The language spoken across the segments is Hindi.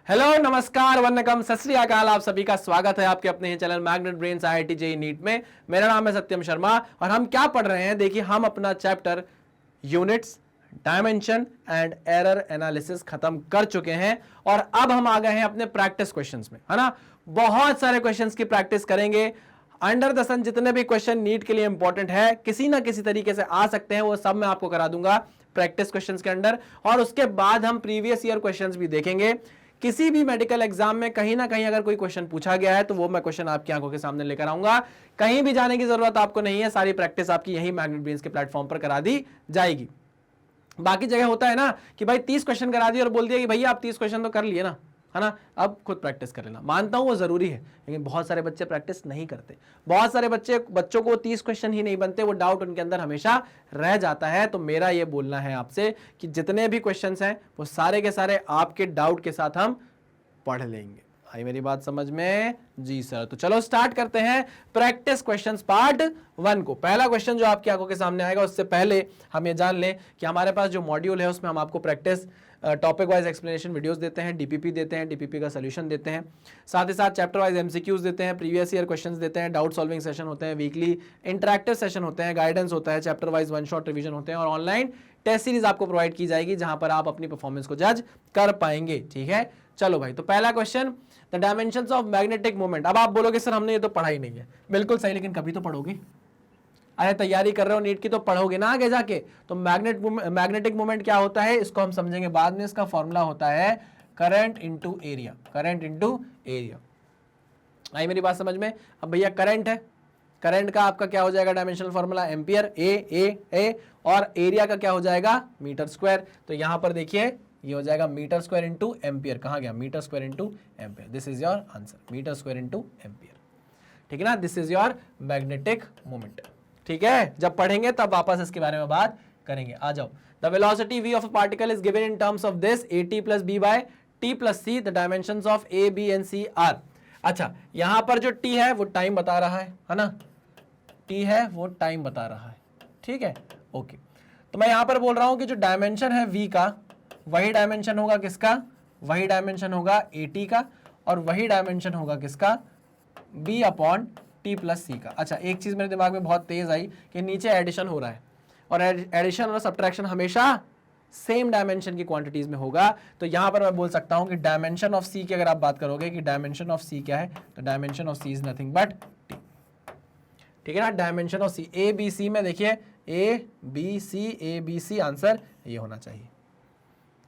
हेलो, नमस्कार, वंदनकम, सत श्री अकाल। आप सभी का स्वागत है आपके अपने ही channel Magnet Brains IIT JEE NEET में। मेरा नाम है सत्यम शर्मा और हम क्या पढ़ रहे हैं, देखिए हम अपना chapter units, dimension and error analysis खत्म कर चुके हैं और अब हम आ गए हैं अपने प्रैक्टिस क्वेश्चंस में, है ना। बहुत सारे क्वेश्चंस की प्रैक्टिस करेंगे। अंडर द सन जितने भी क्वेश्चन नीट के लिए इंपॉर्टेंट है, किसी ना किसी तरीके से आ सकते हैं, वो सब मैं आपको करा दूंगा प्रैक्टिस क्वेश्चंस के अंडर। और उसके बाद हम प्रीवियस ईयर क्वेश्चंस भी देखेंगे। किसी भी मेडिकल एग्जाम में कहीं ना कहीं अगर कोई क्वेश्चन पूछा गया है तो वो मैं क्वेश्चन आपकी आंखों के सामने लेकर आऊंगा। कहीं भी जाने की जरूरत आपको नहीं है, सारी प्रैक्टिस आपकी यही मैग्नेट ब्रेन्स के प्लेटफॉर्म पर करा दी जाएगी। बाकी जगह होता है ना कि भाई 30 क्वेश्चन करा दिए और बोल दिया कि भैया आप 30 क्वेश्चन तो कर लिए ना, है ना, अब खुद प्रैक्टिस कर लेना। मानता हूं वो जरूरी है, लेकिन बहुत सारे बच्चे प्रैक्टिस नहीं करते। बहुत सारे बच्चों को 30 क्वेश्चन ही नहीं बनते, वो डाउट उनके अंदर हमेशा रह जाता है। तो मेरा ये बोलना है आपसे कि जितने भी क्वेश्चंस हैं वो सारे के सारे आपके डाउट के साथ हम पढ़ लेंगे। आई मेरी बात समझ में? जी सर। तो चलो स्टार्ट करते हैं प्रैक्टिस क्वेश्चंस पार्ट 1 को। पहला क्वेश्चन जो आपकी आंखों के सामने आएगा, उससे पहले हम ये जान लें कि हमारे पास जो मॉड्यूल है उसमें हम आपको practice topic wise explanation videos देते हैं, डीपीपी देते हैं, डीपीपी का सोल्यूशन देते हैं, साथ ही साथ चैप्टर वाइज एमसीक्यूज देते हैं, प्रीवियस ईयर क्वेश्चंस देते हैं, डाउट सॉल्विंग सेशन होते हैं, वीकली इंटरैक्टिव सेशन होते हैं, गाइडेंस होता है, chapter wise one shot revision होते हैं और ऑनलाइन टेस्ट सीरीज आपको प्रोवाइड की जाएगी जहां पर आप अपनी परफॉर्मेंस को जज कर पाएंगे। ठीक है, चलो भाई। तो पहला question, the dimensions of magnetic moment. अब आप बोलोगे सर हमने ये तो पढ़ा ही नहीं है। बिल्कुल सही, लेकिन कभी तो पढ़ोगे। अरे तैयारी कर रहे हो नीट की तो पढ़ोगे ना आगे जाके। तो मैग्नेटिक मोमेंट क्या होता है इसको हम समझेंगे बाद में। इसका फॉर्मूला होता है current into area. Current into area. आई मेरी बात समझ में? अब भैया करंट है, करंट का आपका क्या हो जाएगा डायमेंशनल फॉर्मूला? एम्पियर। ए और एरिया का क्या हो जाएगा? Metre square. तो यहां पर देखिए ये हो जाएगा मीटर स्क्वायर इंटू एम्पियर। कहां गया? Metre square into ampere. This is your answer, metre square into ampere. ठीक है ना, this is your magnetic moment. ठीक है, जब पढ़ेंगे तब वापस इसके बारे में बात करेंगे। आ जाओ। The velocity v of a particle is given in terms of this at plus b by t plus c। The dimensions of a b and c are. अच्छा, यहां पर जो t है वो टाइम बता रहा है ना, t है वो टाइम बता रहा है। ठीक है, ओके। तो मैं यहां पर बोल रहा हूं कि जो डायमेंशन है v का, वही डायमेंशन होगा किसका? वही डायमेंशन होगा at का, और वही डायमेंशन होगा किसका? b अपॉन टी प्लस सी का। अच्छा, एक चीज मेरे दिमाग में बहुत तेज आई कि नीचे एडिशन हो रहा है और एडिशन और सब्ट्रैक्शन हमेशा सेम डायमेंशन की क्वांटिटीज में होगा। तो यहां पर मैं बोल सकता हूं कि डायमेंशन ऑफ सी की अगर आप बात करोगे कि डायमेंशन ऑफ सी क्या है, तो dimension of C is nothing but T. ठीक है ना, dimension of C. A B C में देखिए ए बी सी आंसर ये होना चाहिए।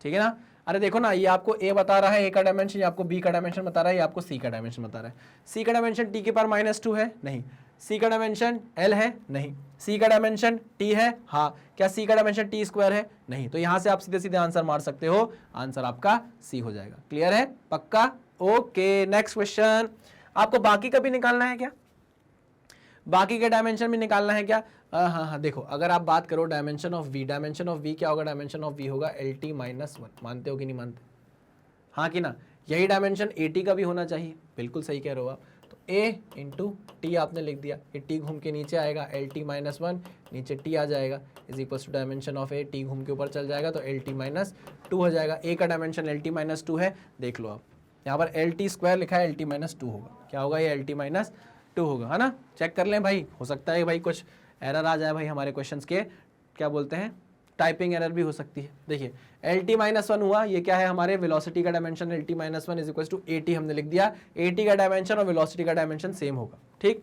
ठीक है ना। अरे देखो ना, ये आपको ए बता रहा है, ए का डायमेंशन, ये आपको बी का डायमेंशन बता रहा है, ये आपको सी का डायमेंशन बता रहा है। सी का डायमेंशन टी के पावर -2 है? नहीं। सी का डायमेंशन एल है? नहीं। सी का डायमेंशन टी है? हाँ। क्या सी का डायमेंशन टी स्क्वायर है? नहीं। तो यहां से आप सीधे सीधे आंसर मार सकते हो, आंसर आपका सी हो जाएगा। क्लियर है? पक्का? Okay, next question. आपको बाकी का भी निकालना है क्या? बाकी के डायमेंशन भी निकालना है क्या? हाँ, देखो, अगर आप बात करो dimension of V, dimension of V क्या होगा? डायमेंशन ऑफ वी होगा LT -1। मानते हो कि नहीं मानते? हाँ कि ना? यही डायमेंशन AT का भी होना चाहिए। बिल्कुल सही कह रहे हो आप। तो A इंटू टी आपने लिख दिया, ये T घूम के नीचे आएगा, LT -1 नीचे T आ जाएगा, is equal to dimension of A। T घूम के ऊपर चल जाएगा तो LT -2 हो जाएगा। A का डायमेंशन LT -2 है, देख लो आप। यहाँ पर LT स्क्वायर लिखा है, LT -2 होगा। क्या होगा? ये LT -2 होगा, है ना। चेक कर लें भाई, हो सकता है भाई कुछ एरर आ जाए भाई हमारे क्वेश्चंस के, क्या बोलते हैं, टाइपिंग एरर भी हो सकती है। देखिए LT -1 हुआ, ये क्या है? हमारे वेलोसिटी का dimension. LT -1 is equal to AT हमने लिख दिया। AT का डायमेंशन और वेलोसिटी का डायमेंशन सेम होगा। ठीक,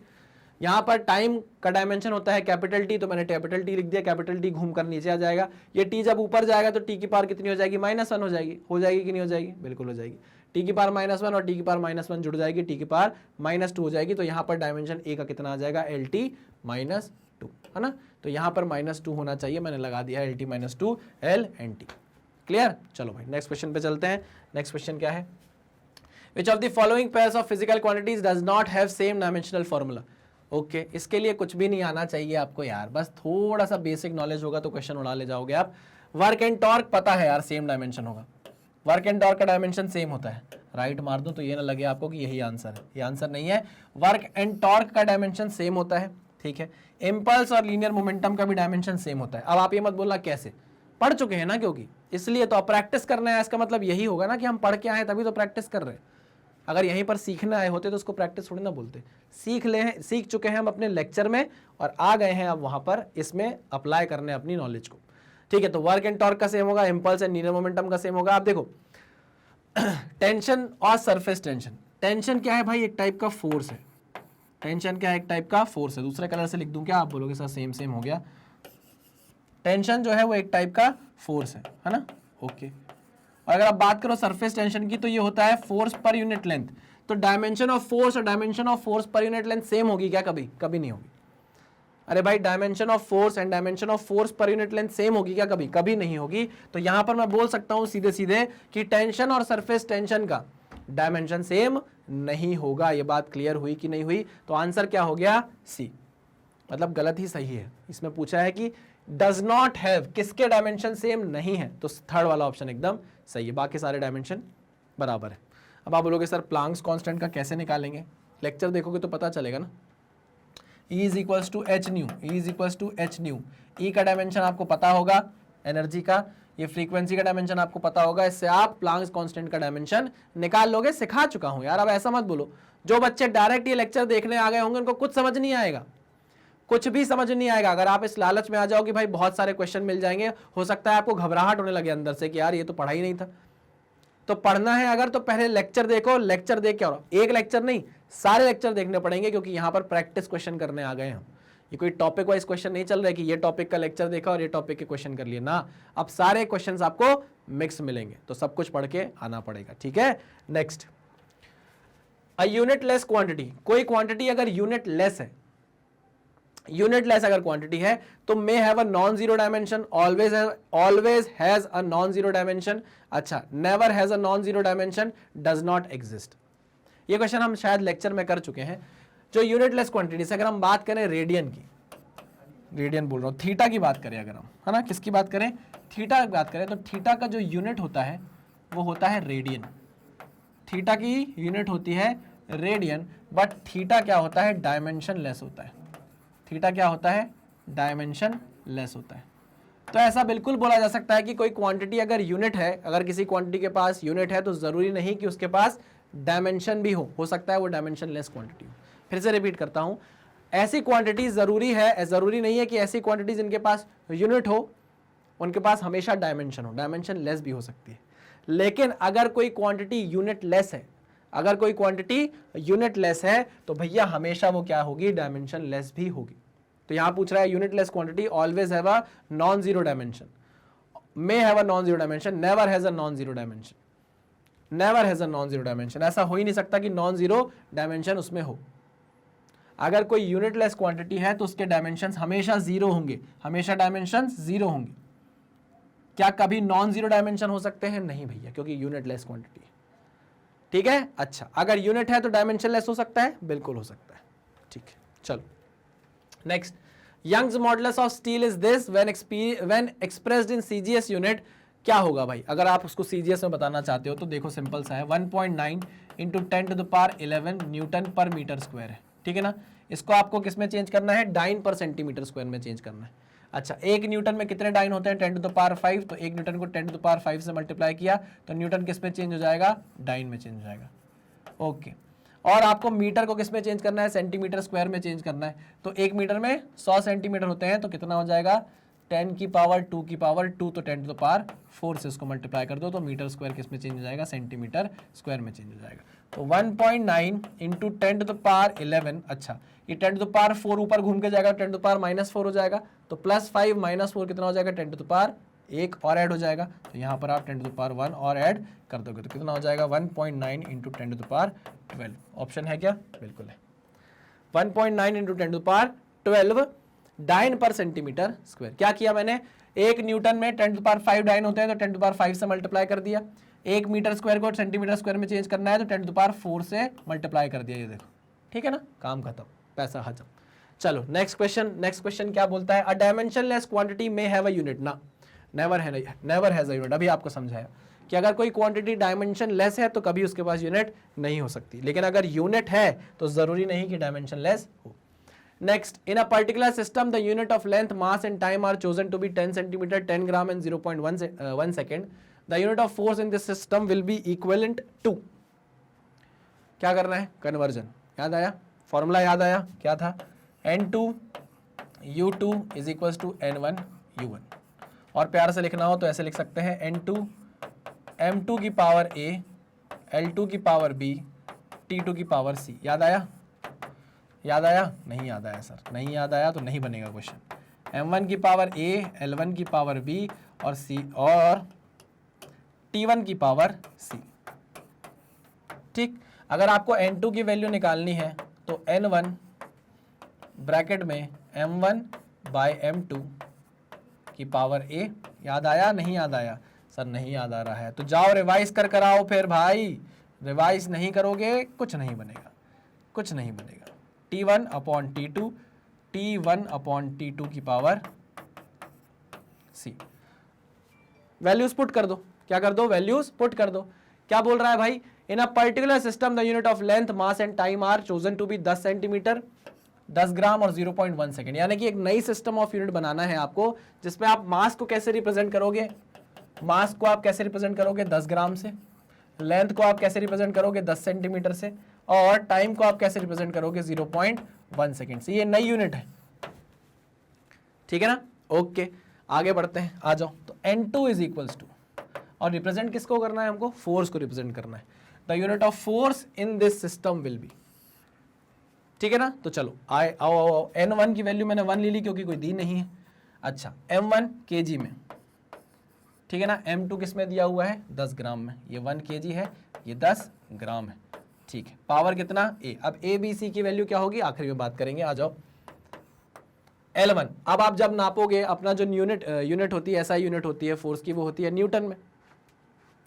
यहाँ पर टाइम का डायमेंशन होता है कैपिटल T, तो मैंने कैपिटल T लिख दिया। कैपिटल T घूम कर नीचे आ जाएगा। ये T जब ऊपर जाएगा तो T की पावर कितनी हो जाएगी? -1 हो जाएगी। हो जाएगी कि नहीं हो जाएगी? बिल्कुल हो जाएगी। T की पावर -1 और T की पावर -1 जुड़ जाएगी, T की पावर -2 हो जाएगी। तो यहाँ पर डायमेंशन A का कितना आ जाएगा? LT -2, है ना। तो यहाँ पर -2 होना चाहिए, मैंने लगा दिया LT -2 L and T। Clear? चलो भाई नेक्स्ट क्वेश्चन पे चलते हैं। नेक्स्ट क्वेश्चन क्या है? Which of the following pairs of physical quantities does not have same dimensional formula? Okay, इसके लिए कुछ भी नहीं आना चाहिए आपको यार, बस थोड़ा सा बेसिक नॉलेज होगा तो क्वेश्चन उड़ा ले जाओगे आप। वर्क एंड टॉर्क पता है यार, सेम डायमेंशन होगा। वर्क एंड टॉर्क का डायमेंशन सेम होता है। राइट मार दूं तो ये ना लगे आपको कि यही आंसर है, ये आंसर नहीं है। वर्क एंड टॉर्क का डायमेंशन सेम होता है। ठीक है, इम्पल्स और लीनियर मोमेंटम का भी डायमेंशन सेम होता है। अब आप ये मत बोलना कैसे, पढ़ चुके हैं ना, क्योंकि इसलिए तो अब प्रैक्टिस करना है, इसका मतलब यही होगा ना कि हम पढ़ के आए तभी तो प्रैक्टिस कर रहे हैं। अगर यहीं पर सीखने आए होते तो उसको प्रैक्टिस थोड़ी ना बोलते। सीख चुके हैं हम अपने लेक्चर में और आ गए हैं अब वहां पर इसमें अप्लाई करने अपनी नॉलेज को। ठीक है, तो वर्क एंड टॉर्क का सेम होगा, इंपल्स एंड लीनियर मोमेंटम का सेम होगा। आप देखो टेंशन और सरफेस टेंशन, टेंशन क्या है भाई, एक टाइप का फोर्स है। टेंशन क्या है, एक टाइप का फोर्स है। दूसरे कलर से लिख दूं क्या, आप बोलोगे सर सेम सेम हो गया। टेंशन जो है वो एक टाइप का फोर्स है ना, ओके। और अगर आप बात करो सरफेस टेंशन की तो ये होता है फोर्स पर यूनिट लेंथ। तो डायमेंशन ऑफ फोर्स और dimension of force per unit length same होगी क्या, कभी कभी नहीं होगी। अरे भाई dimension of force and dimension of force per unit length same होगी क्या, कभी कभी नहीं होगी। तो यहां पर मैं बोल सकता हूं सीधे सीधे कि टेंशन और सरफेस टेंशन का डायमेंशन सेम नहीं होगा। ये बात क्लियर हुई कि नहीं हुई। तो आंसर क्या हो गया, सी, मतलब गलत ही सही है। इसमें पूछा है कि डज नॉट हैव, किसके डायमेंशन सेम नहीं है, तो थर्ड वाला ऑप्शन एकदम सही है, बाकी सारे डायमेंशन बराबर है। अब आप बोलोगे सर प्लांक्स कांस्टेंट का कैसे निकालेंगे, लेक्चर देखोगे तो पता चलेगा ना। E is equals to h nu, E is equals to h nu. E का डायमेंशन आपको पता होगा एनर्जी का, ये फ्रीक्वेंसी का डायमेंशन आपको पता होगा, इससे आप प्लांक्स कांस्टेंट का डायमेंशन निकाल लोगे। सिखा चुका हूं यार, अब ऐसा मत बोलो। जो बच्चे डायरेक्ट ये लेक्चर देखने आ गए होंगे उनको कुछ समझ नहीं आएगा, कुछ भी समझ नहीं आएगा। अगर आप इस लालच में आ जाओ कि भाई बहुत सारे क्वेश्चन मिल जाएंगे, हो सकता है आपको घबराहट होने लगे अंदर से कि यार ये तो पढ़ा ही नहीं था। तो पढ़ना है अगर तो पहले लेक्चर देखो, लेक्चर देख के और एक लेक्चर नहीं सारे लेक्चर देखने पड़ेंगे, क्योंकि यहां पर प्रैक्टिस क्वेश्चन करने आ गए हम। ये कोई टॉपिक वाइज क्वेश्चन नहीं चल रहा है कि ये टॉपिक का लेक्चर देखा और ये टॉपिक के क्वेश्चन कर लिए ना। अब सारे क्वेश्चंस आपको मिक्स मिलेंगे, तो सब कुछ पढ़ के आना पड़ेगा। ठीक है, next, a unitless quantity, कोई क्वांटिटी अगर यूनिट लेस है, यूनिट लेस अगर क्वांटिटी है तो may have a non zero dimension, always has a non zero dimension, अच्छा never has a non zero dimension, does not exist. ये क्वेश्चन हम शायद लेक्चर में कर चुके हैं। जो यूनिट लेस क्वांटिटी से अगर हम बात करें रेडियन की, रेडियन बोल रहा हूं, थीटा की बात करें अगर हम, है ना, किसकी बात करें, थीटा की बात करें, तो थीटा का जो यूनिट होता है वो होता है रेडियन। थीटा की यूनिट होती है रेडियन, बट थीटा क्या होता है, डायमेंशन लेस होता है। थीटा क्या होता है, डायमेंशन लेस होता है। तो ऐसा बिल्कुल बोला जा सकता है कि कोई क्वांटिटी अगर यूनिट है, अगर किसी क्वांटिटी के पास यूनिट है तो जरूरी नहीं कि उसके पास डायमेंशन भी हो सकता है वो डायमेंशन लेस क्वांटिटी हो। फिर से रिपीट करता हूं, ऐसी क्वांटिटी जरूरी है, जरूरी नहीं है कि ऐसी क्वांटिटी जिनके पास यूनिट हो उनके पास हमेशा डायमेंशन हो, डायमेंशन लेस भी हो सकती है। लेकिन अगर कोई क्वांटिटी यूनिट लेस है, अगर कोई क्वांटिटी यूनिट लेस है तो भैया हमेशा वो क्या होगी, डायमेंशन लेस भी होगी। तो यहां पूछ रहा है unitless quantity always have a non zero dimension, may have a non zero dimension, never has a non zero dimension, never has a non zero dimension. ऐसा हो ही नहीं सकता कि नॉन जीरो डायमेंशन उसमें हो। अगर कोई यूनिट लेस क्वांटिटी है तो उसके डायमेंशंस हमेशा जीरो होंगे, हमेशा डायमेंशंस जीरो होंगे। क्या कभी नॉन जीरो डायमेंशन हो सकते हैं, नहीं भैया, क्योंकि यूनिट लेस क्वांटिटी है। ठीक है, अच्छा अगर यूनिट है तो डायमेंशन लेस हो सकता है, बिल्कुल हो सकता है। ठीक है, चलो next, Young's modulus of steel is this when expressed in CGS unit. क्या होगा भाई, अगर आप उसको सीजीएस में बताना चाहते हो तो देखो सिंपल सा है, 1.9 into 10⁻11 Newton per metre square है। ठीक है ना, इसको आपको किस में चेंज करना है, डाइन पर सेंटीमीटर स्क्वायर में चेंज करना है। अच्छा, एक न्यूटन में कितने डाइन होते हैं, 10⁵, तो एक न्यूटन को 10⁵ से मल्टीप्लाई किया तो न्यूटन किस में चेंज हो जाएगा, डाइन में चेंज हो जाएगा। ओके, और आपको मीटर को किस में चेंज करना है, सेंटीमीटर स्क्वायर में चेंज करना है। तो एक मीटर में 100 सेंटीमीटर होते हैं, तो कितना हो जाएगा, 10⁻²⁴ तो 10⁴ से उसको मल्टीप्लाई कर दो तो मीटर स्क्वायर किस में चेंज हो जाएगा, सेंटीमीटर स्क्वायर में चेंज हो जाएगा। तो 1.9 इंटू 10⁻11, अच्छा ये 10⁴ ऊपर घूम के जाएगा, 10⁻⁻4 हो जाएगा, तो +5 -4 कितना हो जाएगा, 10⁻1 और ऐड हो जाएगा। तो यहाँ पर आप 10⁻1 और ऐड कर दोगे तो कितना हो जाएगा, 1.9 इंटू 10⁻12। ऑप्शन है क्या, बिल्कुल है, 1.9 इंटू 10⁻12 डाइन पर सेंटीमीटर स्क्वायर। क्या किया मैंने, एक न्यूटन में 10⁵ डाइन होते हैं तो 10⁵ से मल्टीप्लाई कर दिया, एक मीटर स्क्वायर को सेंटीमीटर स्क्वायर में चेंज करना है तो 10⁴ से मल्टीप्लाई कर दिया, ये देखो। ठीक है ना, काम खत्म, पैसा हजम। चलो नेक्स्ट क्वेश्चन, नेक्स्ट क्वेश्चन क्या बोलता है, अ डायमेंशनलेस क्वांटिटी में हैव अ यूनिट, ना नेवर हैज अ यूनिट। अभी आपको समझाया कि अगर कोई क्वांटिटी डायमेंशन लेस है तो कभी उसके पास यूनिट नहीं हो सकती, लेकिन अगर यूनिट है तो जरूरी नहीं कि डायमेंशन लेस हो। Next, in a particular system, the unit of length, mass and time are chosen to be 10 centimeter, 10 gram and 0.1 second. The unit of force in this system will be equivalent to, क्या करना है, कन्वर्जन याद आया, फॉर्मूला याद आया, क्या था, N2 U2 is equals to N1 U1, और प्यार से लिखना हो तो ऐसे लिख सकते हैं N2 M2 की पावर A L2 की पावर B T2 की पावर C। याद आया, याद आया, नहीं याद आया सर, नहीं याद आया तो नहीं बनेगा क्वेश्चन। M1 की पावर A L1 की पावर B और C और T1 की पावर C। ठीक, अगर आपको N2 की वैल्यू निकालनी है तो N1 ब्रैकेट में M1 बाय M2 की पावर A। याद आया, नहीं याद आया सर, नहीं याद आ रहा है तो जाओ रिवाइज कर आओ फिर भाई, रिवाइज नहीं करोगे कुछ नहीं बनेगा, कुछ नहीं बनेगा। T1 upon T2 T1 upon T2 की पावर C। वैल्यूज पुट कर दो, क्या कर दो, वैल्यूज पुट कर दो। क्या बोल रहा है भाई, in a particular system the unit of length mass and time are chosen to be 10 centimetre 10 gram और 0.1 सेकेंड। यानी कि एक नई सिस्टम ऑफ यूनिट बनाना है आपको, जिसमें आप मास को कैसे रिप्रेजेंट करोगे, मास को आप कैसे रिप्रेजेंट करोगे 10 ग्राम से, लेंथ को आप कैसे रिप्रेजेंट करोगे 10 सेंटीमीटर से, और टाइम को आप कैसे रिप्रेजेंट करोगे 0.1 सेकेंड से। ये नई यूनिट है, ठीक है ना। ओके, आगे बढ़ते हैं, आ जाओ। तो N2 इज इक्वल्स टू, और रिप्रेजेंट किसको करना है हमको, फोर्स को रिप्रेजेंट करना है। The unit of force in this system will B, ठीक है ना। तो चलो आओ N1 की वैल्यू मैंने 1 ले ली क्योंकि कोई दी नहीं है। अच्छा, M1 kg में, ठीक है ना। M2 किस में दिया हुआ है 10 ग्राम में, ये 1 kg है, ये 10 ग्राम है, ठीक है। पावर कितना A। अब A B C की वैल्यू क्या होगी आखिरी में बात करेंगे, आ जाओ। L1, अब आप जब नापोगे अपना जो यूनिट होती है, SI यूनिट होती है फोर्स की, वो होती है न्यूटन में।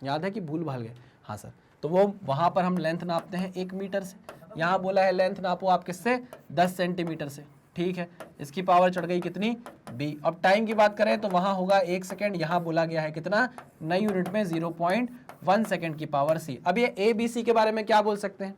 याद है कि भूल भाल गए, हाँ सर। तो वो वहां पर हम लेंथ नापते हैं 1 मीटर से, यहाँ बोला है लेंथ नापो आप किससे 10 सेंटीमीटर से, ठीक है। इसकी पावर चढ़ गई कितनी B। अब टाइम की बात करें तो वहां होगा 1 सेकेंड, यहाँ बोला गया है कितना नई यूनिट में 0.1 सेकेंड की पावर C। अब ये ABC के बारे में क्या बोल सकते हैं,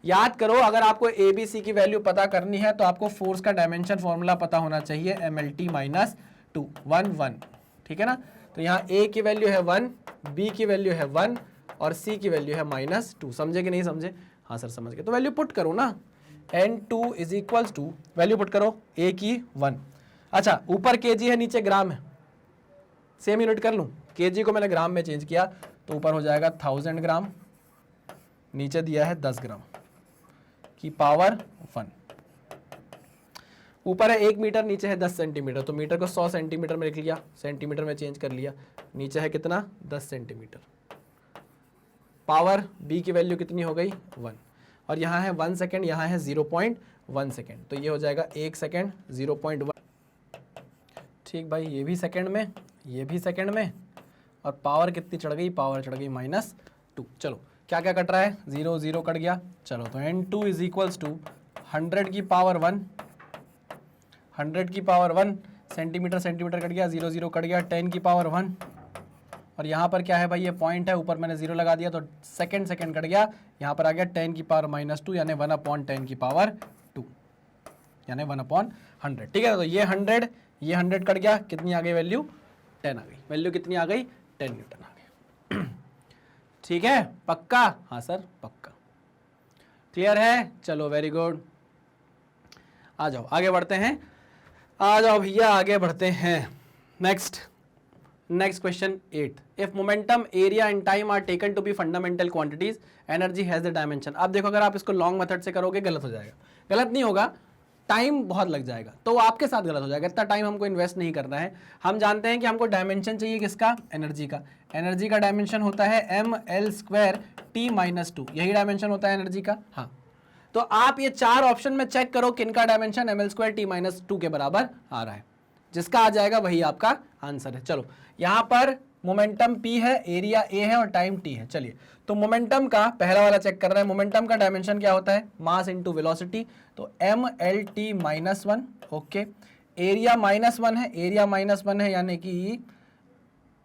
याद करो, अगर आपको ABC की वैल्यू पता करनी है तो आपको फोर्स का डायमेंशन फॉर्मूला पता होना चाहिए, MLT माइनस 2 1 ठीक है ना। तो यहाँ A की वैल्यू है 1, B की वैल्यू है 1 और C की वैल्यू है -2। समझे कि नहीं समझे, हाँ सर समझ गए। तो वैल्यू पुट करो ना, N2 is equals to, value put करो A की 1। अच्छा, ऊपर kg है नीचे ग्राम है, सेम यूनिट कर लूँ, kg को मैंने ग्राम में चेंज किया तो ऊपर हो जाएगा 1000 ग्राम, नीचे दिया है 10 ग्राम की पावर 1। ऊपर है 1 मीटर, नीचे है 10 सेंटीमीटर, तो मीटर को 100 सेंटीमीटर में लिख लिया, सेंटीमीटर में चेंज कर लिया, नीचे है कितना 10 सेंटीमीटर। पावर B की वैल्यू कितनी हो गई 1, और यहाँ है 1 सेकेंड, यहाँ है 0.1 सेकेंड, तो ये हो जाएगा 1 सेकेंड 0.1। ठीक भाई, ये भी सेकेंड में, ये भी सेकेंड में, और पावर कितनी चढ़ गई, पावर चढ़ गई -2। चलो क्या क्या कट रहा है, 0 0 कट गया। चलो तो N2 इज इक्वल्स टू 100 की पावर 1, 100 की पावर 1, सेंटीमीटर सेंटीमीटर कट गया, 0 0 कट गया, 10 की पावर 1, और यहाँ पर क्या है भाई, ये पॉइंट है, ऊपर मैंने 0 लगा दिया तो सेकेंड कट गया, यहाँ पर आ गया 10 की पावर -2 यानी 1/10 की पावर 2 यानी 1/100। ठीक है, तो ये 100 कट गया, कितनी आ गई वैल्यू 10 आ गई, वैल्यू कितनी आ गई 10 न्यूटन आ गई। ठीक है, पक्का, हाँ सर पक्का, क्लियर है। चलो वेरी गुड, आ जाओ आगे बढ़ते हैं, आ जाओ भैया आगे बढ़ते हैं। Next question 8, if momentum area and time are taken to be fundamental quantities, energy has the dimension. अब देखो, अगर आप इसको लॉन्ग मेथड से करोगे गलत हो जाएगा, गलत नहीं होगा, टाइम बहुत लग जाएगा, तो आपके साथ गलत हो जाएगा, इतना टाइम हमको इन्वेस्ट नहीं करना है। हम जानते हैं कि हमको डायमेंशन चाहिए किसका, एनर्जी का। एनर्जी का डायमेंशन होता है mL² T-2, यही डायमेंशन होता है एनर्जी का। हाँ, तो आप ये 4 ऑप्शन में चेक करो किनका डायमेंशन mL² T-2 के बराबर आ रहा है, जिसका आ जाएगा वही आपका आंसर है। चलो, यहाँ पर मोमेंटम P है, एरिया A है और टाइम T है। चलिए, तो मोमेंटम का पहला वाला चेक कर रहे हैं, मोमेंटम का डायमेंशन क्या होता है, मास इनटू वेलोसिटी, तो mLT -1, ओके। एरिया -1 है, एरिया -1 है यानी कि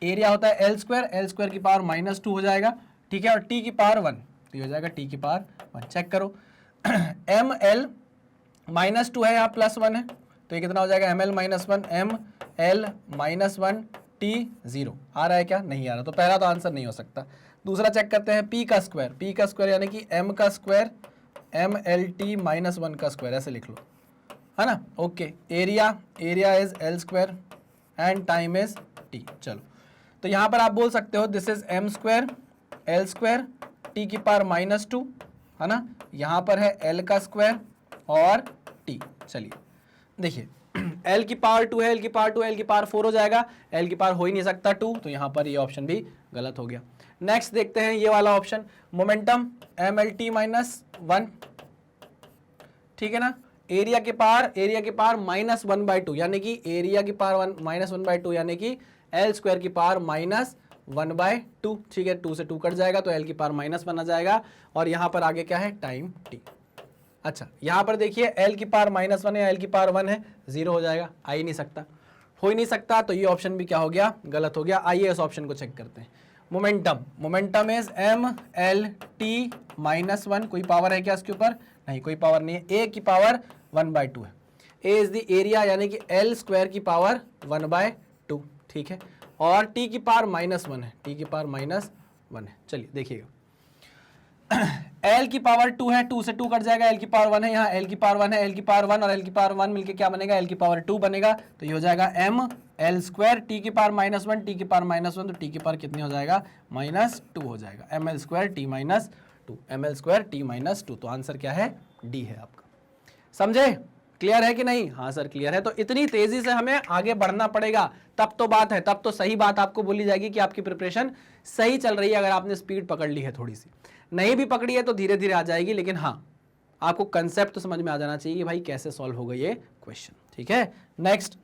एरिया होता है L² की पावर -2 हो जाएगा, ठीक है, और T की पावर 1, तो ये हो जाएगा T की पावर 1। चेक करो mL -2 है, यहाँ +1 है, तो ये कितना हो जाएगा ml -1 ml -1 t 0। आ रहा है क्या? नहीं आ रहा, तो पहला तो आंसर नहीं हो सकता। दूसरा चेक करते हैं, p का स्क्वायर यानी कि m का स्क्वायर mlt -1 का स्क्वायर, ऐसे लिख लो, है ना। Okay, area is l square and time is t। चलो, तो यहाँ पर आप बोल सकते हो this is m square l square t की पावर -2, है ना। यहाँ पर है l का स्क्वायर और t। चलिए देखिए, l की पावर 2 है, l की पावर 2 l की पावर 4 हो जाएगा, l की पावर हो ही नहीं सकता 2, तो यहाँ पर ये ऑप्शन भी गलत हो गया। नेक्स्ट देखते हैं ये वाला ऑप्शन, मोमेंटम mlt -1, ठीक है ना। एरिया की पावर -1/2 यानी कि एरिया की पावर -1/2 यानी कि l स्क्वायर की पावर -1/2, ठीक है। 2 से 2 कट जाएगा तो l की पावर -1 आ जाएगा, और यहाँ पर आगे क्या है? Time t। अच्छा, यहाँ पर देखिए l की पावर -1 है, l की पावर 1 है, 0 हो जाएगा, आ ही नहीं सकता, हो ही नहीं सकता, तो ये ऑप्शन भी क्या हो गया? गलत हो गया। आइए इस ऑप्शन को चेक करते हैं। मोमेंटम इज mlt -1, कोई पावर है क्या इसके ऊपर? नहीं, कोई पावर नहीं है, a की पावर 1/2 है, a इज द एरिया यानी कि l स्क्वायर की पावर 1/2, ठीक है, और t की पावर -1 है, t की पावर -1 है। चलिए देखिएगा, l की पावर 2 है, 2 से 2 कट जाएगा, l की पावर 1 है, यहाँ l की पावर 1 है, l की पावर 1 और l की पावर 1 मिलके क्या बनेगा? l की पावर 2 बनेगा, तो ये हो जाएगा m l स्क्वायर t की पावर -1 t की पावर -1, तो t की पावर कितनी हो जाएगा? -2 हो जाएगा, ml square t -2, ml square t -2। तो आंसर क्या है? डी है आपका। समझे? क्लियर है कि नहीं? हाँ सर क्लियर है। तो इतनी तेजी से हमें आगे बढ़ना पड़ेगा, तब तो बात है, तब तो सही बात आपको बोली जाएगी कि आपकी प्रिपरेशन सही चल रही है, अगर आपने स्पीड पकड़ ली है। थोड़ी सी नहीं भी पकड़ी है तो धीरे धीरे आ जाएगी, लेकिन हाँ आपको कंसेप्ट तो समझ में आ जाना चाहिए कि भाई कैसे सॉल्व होगा ये क्वेश्चन, ठीक है। Next,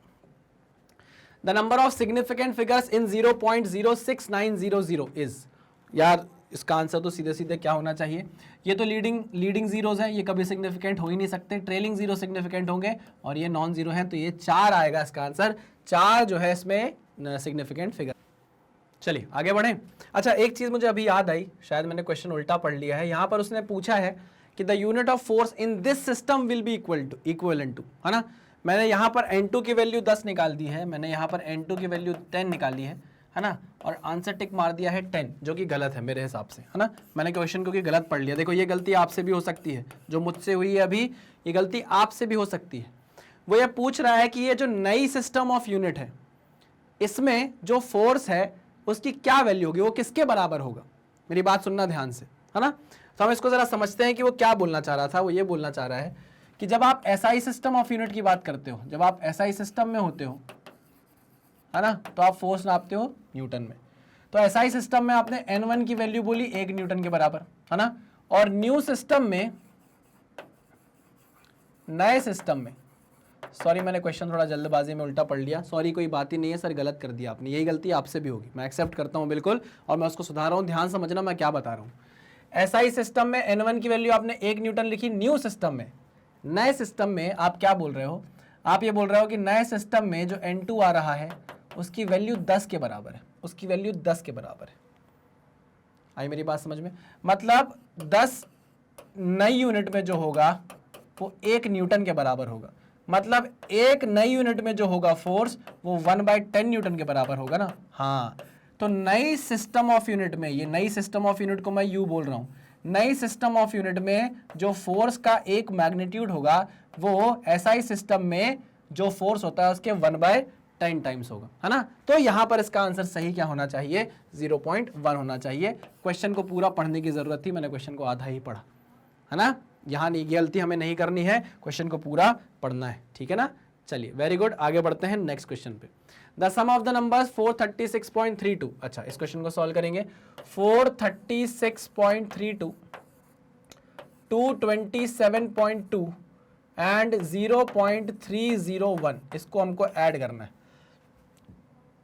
the number of significant figures in 0.06900 is, यार इसका आंसर तो सीधे सीधे क्या होना चाहिए? ये तो लीडिंग जीरोज हैं, ये कभी सिग्निफिकेंट हो ही नहीं सकते, ट्रेलिंग जीरो सिग्निफिकेंट होंगे, और ये नॉन जीरो हैं, तो ये 4 आएगा इसका आंसर। 4 जो है इसमें सिग्निफिकेंट फिगर। चलिए आगे बढ़ें। अच्छा, एक चीज मुझे अभी याद आई, शायद मैंने क्वेश्चन उल्टा पढ़ लिया है। यहाँ पर उसने पूछा है कि the unit of force in this system will be equivalent to, है ना। मैंने यहाँ पर n2 की वैल्यू 10 निकाल दी है, मैंने यहाँ पर n2 की वैल्यू 10 निकाली है ना, और आंसर टिक मार दिया है 10, जो कि गलत है मेरे हिसाब से, है ना। मैंने क्वेश्चन क्योंकि गलत पढ़ लिया। देखो, ये गलती आपसे भी हो सकती है, जो मुझसे हुई है अभी, ये गलती आपसे भी हो सकती है। वो ये पूछ रहा है कि ये जो नई सिस्टम ऑफ यूनिट है, इसमें जो फोर्स है उसकी क्या वैल्यू होगी, वो किसके बराबर होगा? मेरी बात सुनना ध्यान से, है ना। तो हम इसको जरा समझते हैं कि वो क्या बोलना चाह रहा था। वो ये बोलना चाह रहा है कि जब आप एसआई सिस्टम ऑफ यूनिट की बात करते हो, जब आप एसआई सिस्टम में होते हो, है ना, तो आप फोर्स नापते हो न्यूटन में। तो एसआई सिस्टम में आपने N1 की वैल्यू बोली 1 न्यूटन के बराबर, है ना। और न्यू सिस्टम में, नए सिस्टम में, सॉरी मैंने क्वेश्चन थोड़ा जल्दबाजी में उल्टा पढ़ लिया, सॉरी कोई बात ही नहीं है सर, गलत कर दिया आपने, यही गलती आपसे भी होगी, मैं एक्सेप्ट करता हूं बिल्कुल, और मैं उसको सुधार रहा हूं। ध्यान समझना मैं क्या बता रहा हूं। एसआई सिस्टम में N1 की वैल्यू आपने 1 न्यूटन लिखी। न्यू सिस्टम में, नए सिस्टम में आप क्या बोल रहे हो? आप ये बोल रहे हो कि नए सिस्टम में जो N2 आ रहा है उसकी वैल्यू 10 के बराबर है, उसकी वैल्यू 10 के बराबर है। आई मेरी बात समझ में? मतलब 10 नई यूनिट में जो होगा वो 1 न्यूटन के बराबर होगा। मतलब एक नई यूनिट में जो होगा फोर्स वो 1/10 न्यूटन के बराबर होगा ना। हाँ, तो नई सिस्टम ऑफ यूनिट में, ये नई सिस्टम ऑफ यूनिट को मैं यू बोल रहा हूँ, नई सिस्टम ऑफ यूनिट में जो फोर्स का एक मैग्नीट्यूड होगा वो एसआई सिस्टम में जो फोर्स होता है उसके 1/10 टाइम्स होगा, है ना। तो यहां पर इसका आंसर सही क्या होना चाहिए? 0.1 होना चाहिए। क्वेश्चन को पूरा पढ़ने की जरूरत थी, मैंने क्वेश्चन को आधा ही पढ़ा, है ना। यहां नहीं, गलती हमें नहीं करनी है, क्वेश्चन को पूरा पढ़ना है, ठीक है ना। चलिए वेरी गुड, आगे बढ़ते हैं नेक्स्ट क्वेश्चन पे। The sum of the numbers 436.32। अच्छा, इस क्वेश्चन को सॉल्व करेंगे। 436.32, 227.2 एंड 0.301, इसको हमको ऐड करना है,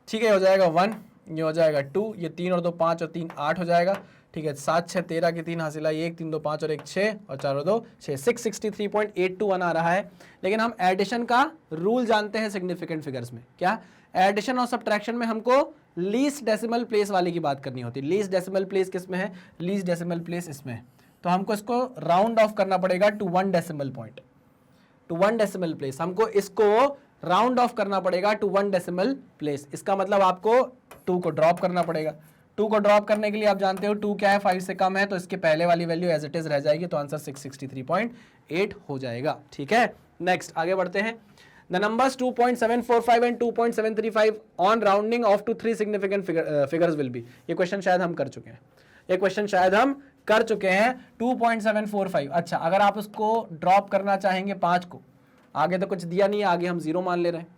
ठीक है। हो जाएगा 1, ये हो जाएगा 2, ये 3 और 2 5 और 3 8 हो जाएगा, ठीक है। 7 6 13 की 3 हासिल आई, 1 3 2 5 और 1 6 और 4 और 2 6, 663.821 आ रहा है। लेकिन हम एडिशन का रूल जानते हैं सिग्निफिकेंट फिगर्स में। क्या? एडिशन और सब्ट्रैक्शन में हमको लीस्ट डेसिमल प्लेस वाले की बात करनी होती है। लीस्ट डेसिमल प्लेस किस में है? लीस्ट डेसिमल प्लेस इसमें है। तो हमको इसको राउंड ऑफ करना पड़ेगा to 1 decimal point. To 1 decimal place, हमको इसको राउंड ऑफ करना पड़ेगा टू 1 डेसिमल प्लेस। इसका मतलब आपको 2 को ड्रॉप करना पड़ेगा। 2 को ड्रॉप करने के लिए आप जानते हो 2 क्या है, 5 से कम है, तो इसके पहले वाली वैल्यू एज इट इज रह जाएगी, तो आंसर 663.8 हो जाएगा। ठीक है, नेक्स्ट आगे बढ़ते हैं। The numbers 2.745 and 2.735 on rounding off to 3 significant figures will be. ये क्वेश्चन शायद हम कर चुके हैं, ये क्वेश्चन शायद हम कर चुके हैं। 2.745, अच्छा अगर आप उसको ड्रॉप करना चाहेंगे 5 को, आगे तो कुछ दिया नहीं है, आगे हम 0 मान ले रहे हैं,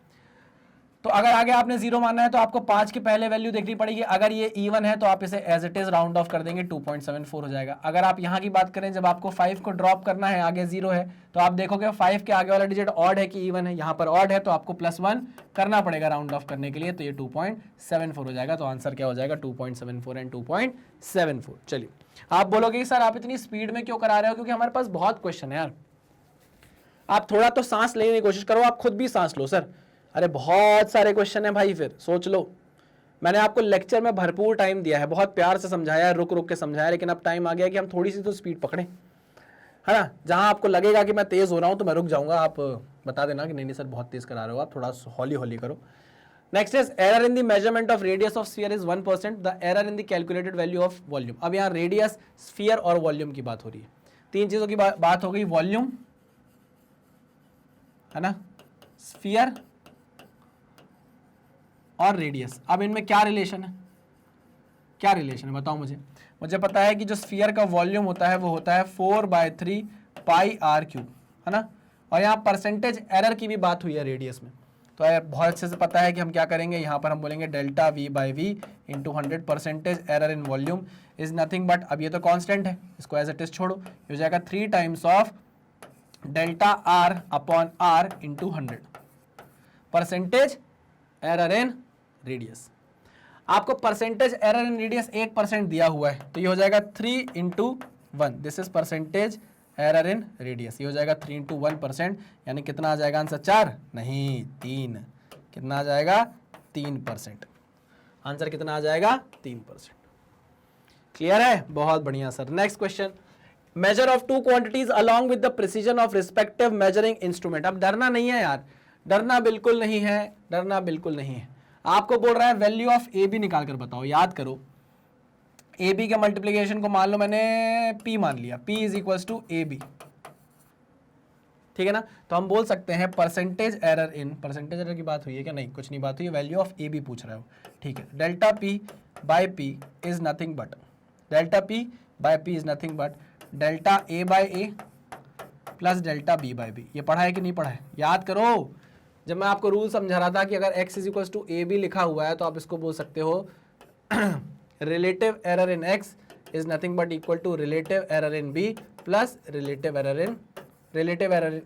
तो अगर आगे आपने 0 मानना है तो आपको 5 की पहले वैल्यू देखनी पड़ेगी। अगर ये इवन है तो आप इसे as it is round off कर देंगे, 2.74 हो जाएगा। अगर आप यहाँ की बात करें, जब आपको 5 को ड्रॉप करना है, आगे 0 है, तो आप देखोगे 5 के आगे वाला डिजिट ऑड है कि इवन है, यहाँ पर ऑड है तो आपको +1 करना पड़ेगा राउंड ऑफ करने के लिए, तो ये 2.74 हो जाएगा। तो आंसर क्या हो जाएगा, 2.74 एंड 2.74। चलिए, आप बोलोगे कि सर आप इतनी स्पीड में क्यों करा रहे हो, क्योंकि हमारे पास बहुत क्वेश्चन है यार। आप थोड़ा तो सांस लेने की कोशिश करो, आप खुद भी सांस लो सर, अरे बहुत सारे क्वेश्चन है भाई, फिर सोच लो। मैंने आपको लेक्चर में भरपूर टाइम दिया है, बहुत प्यार से समझाया है, रुक रुक के समझाया, लेकिन अब टाइम आ गया कि हम थोड़ी सी तो स्पीड पकड़ें, है ना। जहां आपको लगेगा कि मैं तेज हो रहा हूं तो मैं रुक जाऊंगा, आप बता देना कि नहीं नहीं सर बहुत तेज करा रहे हो आप, थोड़ा हौली हौली करो। Next is error in the measurement of radius of sphere is 1%, the error in the calculated value of volume. अब यहाँ रेडियस, स्फीयर और वॉल्यूम की बात हो रही है, तीन चीजों की बात हो गई, वॉल्यूम है ना, स्फीयर और रेडियस। अब इनमें क्या रिलेशन है, क्या रिलेशन है बताओ मुझे। मुझे पता है कि जो स्फीयर का वॉल्यूम होता है वो होता है 4/3 πr3, है ना, और यहाँ परसेंटेज एरर की भी बात हुई है रेडियस में, तो यार बहुत अच्छे से पता है कि हम क्या करेंगे, यहाँ पर हम बोलेंगे delta V/V into 100, percentage error in volume is nothing but, अब ये तो कांस्टेंट है, इसको एज इट इज छोड़ो, ये हो जाएगा 3 times of delta R upon R into 100, percentage error in radius. आपको परसेंटेज एरर इन रेडियस 1% दिया हुआ है, तो ये हो जाएगा 3 × 1, this is percentage error in radius, ये हो जाएगा 3 × 1%, यानी कितना आ जाएगा आंसर, 4 नहीं 3, कितना आ जाएगा 3%, आंसर कितना आ जाएगा 3%। क्लियर है, बहुत बढ़िया sir. Next question, measure of two quantities along with the precision of respective measuring instrument. अब डरना नहीं है यार, डरना बिल्कुल नहीं है, डरना बिल्कुल नहीं है। आपको बोल रहा है वैल्यू ऑफ ए बी निकाल कर बताओ, याद करो ए बी के मल्टीप्लीकेशन को मान लो मैंने P मान लिया, P is equals to A B, ठीक है ना। तो हम बोल सकते हैं percentage error in, percentage error की बात हुई है क्या, नहीं कुछ नहीं बात हुई है, वैल्यू ऑफ ए बी पूछ रहे हो, ठीक है। Delta P by P is nothing but, delta P by P is nothing but delta A by A plus delta B by B। ये पढ़ा है कि नहीं पढ़ा है, याद करो। जब मैं आपको रूल समझा रहा था कि अगर x is equals to A B लिखा हुआ है तो आप इसको बोल सकते हो relative error in x is nothing but equal to relative error in b plus relative error in